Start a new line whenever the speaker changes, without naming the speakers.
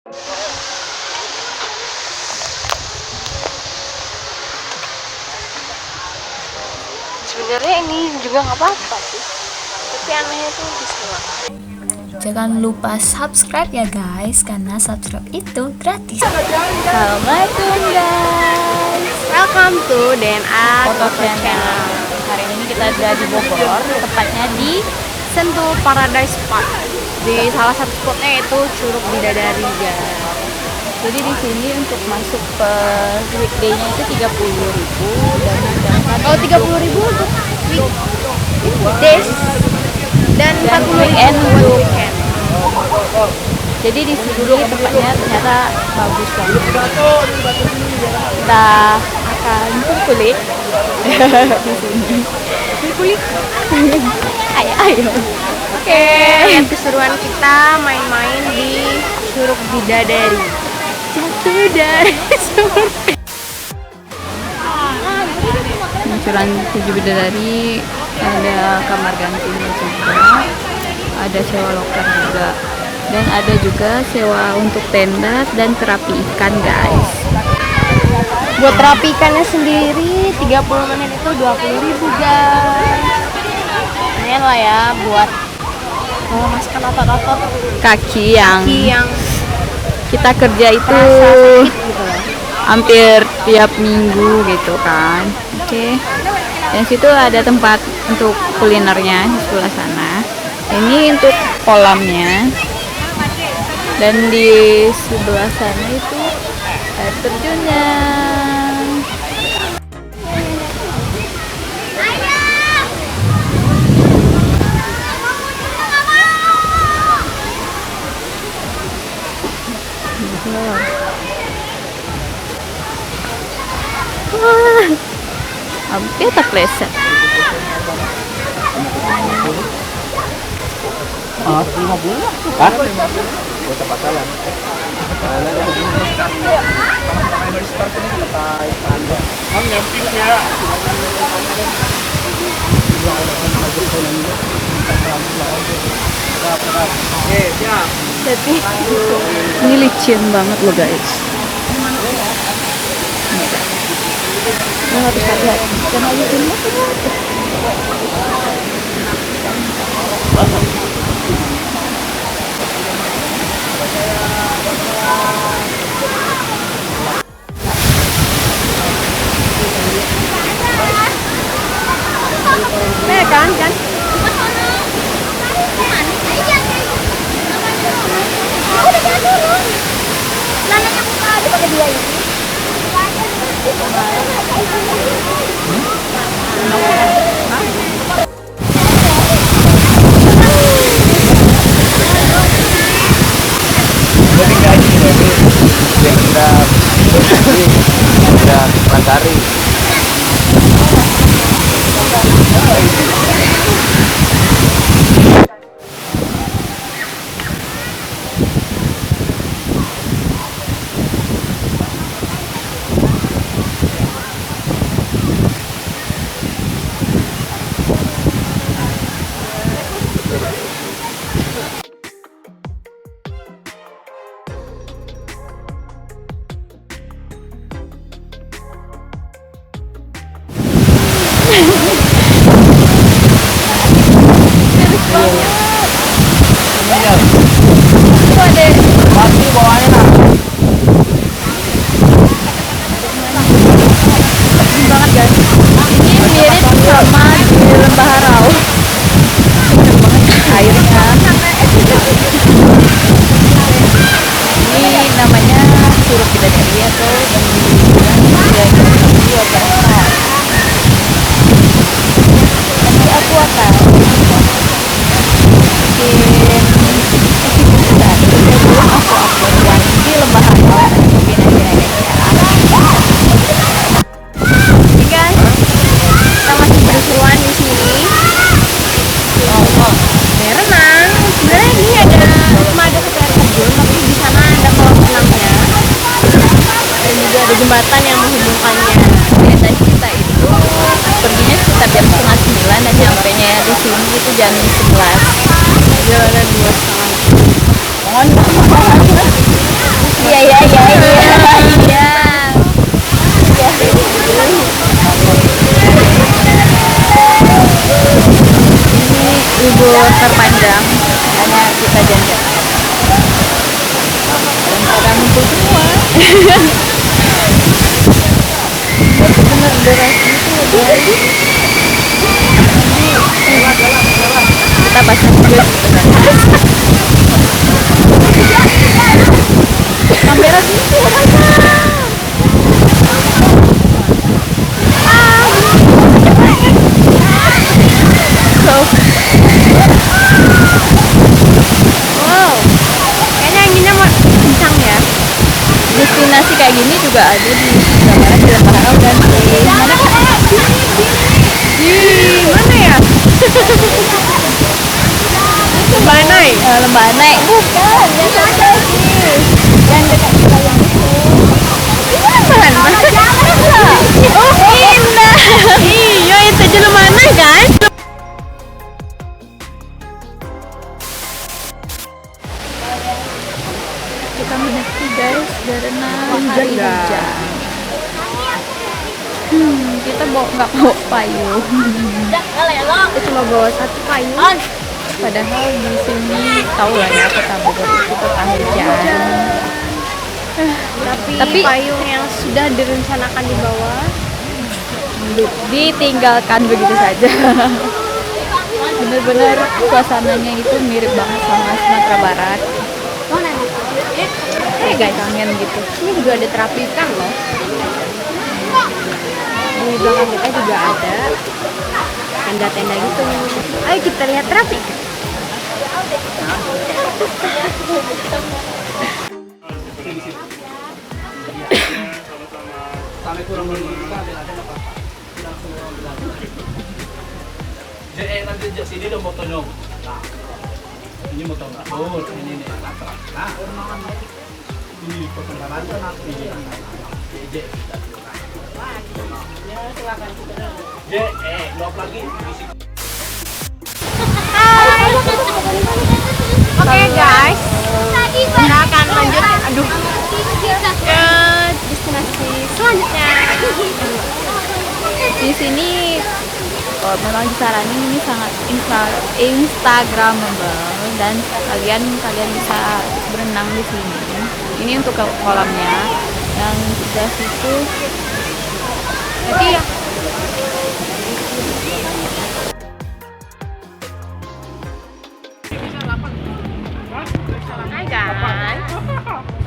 Sebenarnya ini juga nggak apa-apa sih, tapi anehnya tuh disewa.
Jangan lupa subscribe ya guys, karena subscribe itu gratis. Assalamualaikum guys,
Welcome to DNA
Foto Channel. Hari ini kita ada di Bogor, tepatnya di
Sentul Paradise Park. Di salah satu spotnya itu Curug Bidadari guys.
Jadi di sini untuk masuk ke weekday-nya itu 30.000 dan
Oh, 30.000 untuk weekdays dan 40.000
weekend
untuk weekend.
Jadi di sini tempatnya ternyata bagus banget. Kita akan kulik di sini.
Kulik.
Ayo.
Oke, keseruan kita main-main di Curug Bidadari. Jatuh dari surga.
Curug 7 Bidadari, ada kamar gantinya juga, ada sewa loker juga, dan ada juga sewa untuk tenda dan terapi ikan guys.
Buat terapi ikannya sendiri 30 menit itu 20.000 guys. Lumayan lah ya buat memasukkan otot-otot
Kaki yang kita kerja itu
terasa sakit gitu loh.
hampir tiap minggu gitu kan. Oke. Dan situ ada tempat untuk kulinernya di sebelah sana. Ini untuk kolamnya. Dan di sebelah sana itu air terjunnya. Wah, hampir tak pleset.
Ah, 50. Hah? Buat apa salah?
Jadi ini licin banget loh guys. Nah, harus hati-hati karena licin banget.
Kan? Lananya buka aja pakai dia ini.
Jadi gaji yang udah Pasari. Pasti bawahnya nah.
Banget guys. Ini mirip sama di Lembah Harau. Airnya. Ini namanya Curug Bidadari atau dua bahasa. Nanti aku akan bikin kita sebelum aku upload yang di Lembah Harau. Mungkin aja ya.
Guys, kita masih berseruan di sini. Ya, renang. Sebenarnya ini cuma ada ke air terjun, tapi di sana ada kolam renangnya dan juga ada jembatan yang menghubungkannya.
Biasanya kita itu perginya sekitar jam 8:30 dan nyampe nya di sini itu jam 11.
Jalanan 2,5.
Mohon maaf. deras gitu guys. Kita basah juga sebenarnya. Kamera gitu orangnya. So,
Wow, kayaknya anginnya kencang ya.
destinasi kayak gini juga ada di Jawa Barat, di Lembah dan di mana?
Di mana ya? Banai.
Lembah Anai. Bukan, yang satu lagi. Yang dekat Cipayung itu.
Apaan? Oh, indah. Iya, itu aja lu mana kan?
Kita mendaki guys karena hari hujan. Kita nggak bawa payung.
Kita cuma bawa satu payung.
Padahal di sini tahu lah ya kota Bogor itu kota hujan.
Tapi payung yang sudah direncanakan di bawah
Ditinggalkan begitu saja. Bener-bener suasananya itu mirip banget sama Sumatera Barat. Kayak kangen gitu.
ini juga ada terapi ikan loh. Di belakang kita juga ada tenda-tenda gitu. Ayo kita lihat terapi ikan.
Sampai kurang lebih nanti sini udah motor dong. Nah, ini motor ngapur, ini nih latar. Nah, ini potong kanan kan ini. Blok lagi.
Oke guys, kita akan lanjut ke destinasi selanjutnya.
Di sini memang disaranin ini sangat instagramable dan kalian bisa berenang di sini. Ini untuk kolamnya yang sebelah situ.
Jadi ya. Hai guys.